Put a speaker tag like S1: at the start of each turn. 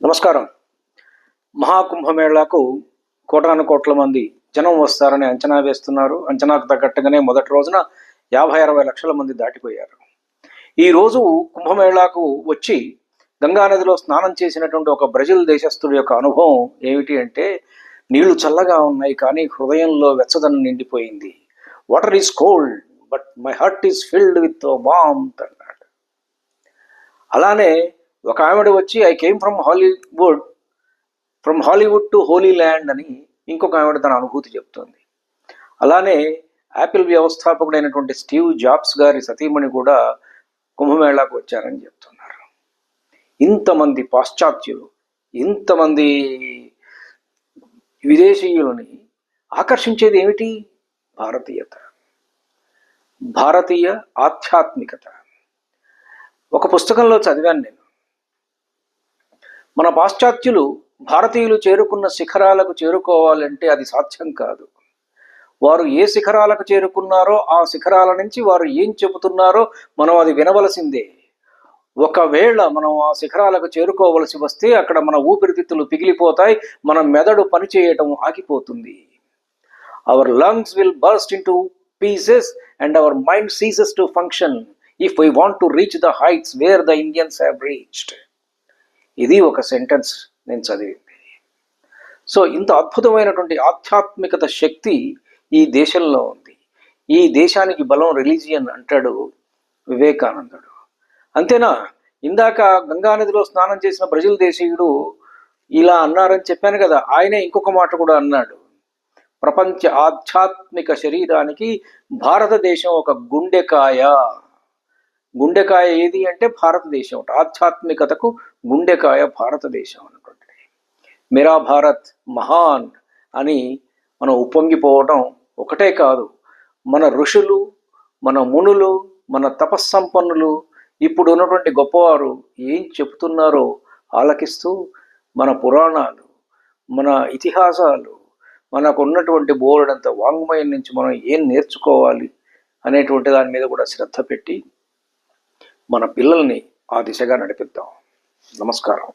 S1: నమస్కారం. మహాకుంభమేళాకు కోటాను కోట్ల మంది జనం వస్తారని అంచనా వేస్తున్నారు. అంచనాకు తగ్గట్టుగానే మొదటి రోజున 50-60 లక్షల మంది దాటిపోయారు. ఈరోజు కుంభమేళాకు వచ్చి గంగానదిలో స్నానం చేసినటువంటి ఒక బ్రెజిల్ దేశస్థుడి యొక్క అనుభవం ఏమిటి అంటే, నీళ్లు చల్లగా ఉన్నాయి కానీ హృదయంలో వెచ్చదనం నిండిపోయింది. Water is cold but my heart is filled with warmth అన్నాడు. అలానే ఒక ఆవిడ వచ్చి I came from Hollywood to Holi land అని ఇంకొక ఆవిడ తన అనుభూతి చెప్తోంది. అలానే యాపిల్ వ్యవస్థాపకుడైనటువంటి స్టీవ్ జాబ్స్ గారి సతీమణి కూడా కుంభమేళాకు వచ్చారని చెప్తున్నారు. ఇంతమంది పాశ్చాత్యులు, ఇంతమంది విదేశీయులని ఆకర్షించేది ఏమిటి? భారతీయత, భారతీయ ఆధ్యాత్మికత. ఒక పుస్తకంలో చదివాను నేను, మన పాశ్చాత్యులు భారతీయులు చేరుకున్న శిఖరాలకు చేరుకోవాలంటే అది సాధ్యం కాదు. వారు ఏ శిఖరాలకు చేరుకున్నారో ఆ శిఖరాల నుంచి వారు ఏం చెబుతున్నారో మనం అది వినవలసిందే. ఒకవేళ మనం ఆ శిఖరాలకు చేరుకోవలసి వస్తే అక్కడ మన ఊపిరితిత్తులు పిగిలిపోతాయి, మన మెదడు పనిచేయటం ఆగిపోతుంది. Our lungs will burst into pieces and our mind ceases to function if we want to reach the heights wear the Indians have reached. ఇది ఒక సెంటెన్స్ నేను చదివింది. సో ఇంత అద్భుతమైనటువంటి ఆధ్యాత్మికత శక్తి ఈ దేశంలో ఉంది. ఈ దేశానికి బలం రిలీజియన్ అంటాడు వివేకానందుడు. అంతేనా? ఇందాక గంగానదిలో స్నానం చేసిన బ్రెజిల్ దేశీయుడు ఇలా అన్నారని చెప్పాను కదా, ఆయనే ఇంకొక మాట కూడా అన్నాడు. ప్రపంచ ఆధ్యాత్మిక శరీరానికి భారతదేశం ఒక గుండెకాయ. గుండెకాయ ఏది అంటే భారతదేశం. ఆధ్యాత్మికతకు గుండెకాయ భారతదేశం అనుకోండి. మేరా భారత్ మహాన్ అని మనం ఉప్పొంగిపోవడం ఒకటే కాదు, మన ఋషులు, మన మునులు, మన తపస్సంపన్నులు, ఇప్పుడు ఉన్నటువంటి గొప్పవారు ఏం చెబుతున్నారో ఆలకిస్తూ మన పురాణాలు, మన ఇతిహాసాలు, మనకు ఉన్నటువంటి బోలెడంత వాంగ్మయం నుంచి మనం ఏం నేర్చుకోవాలి అనేటువంటి దాని మీద కూడా శ్రద్ధ పెట్టి మన పిల్లల్ని ఆ దిశగా నడిపిద్దాం. నమస్కారం.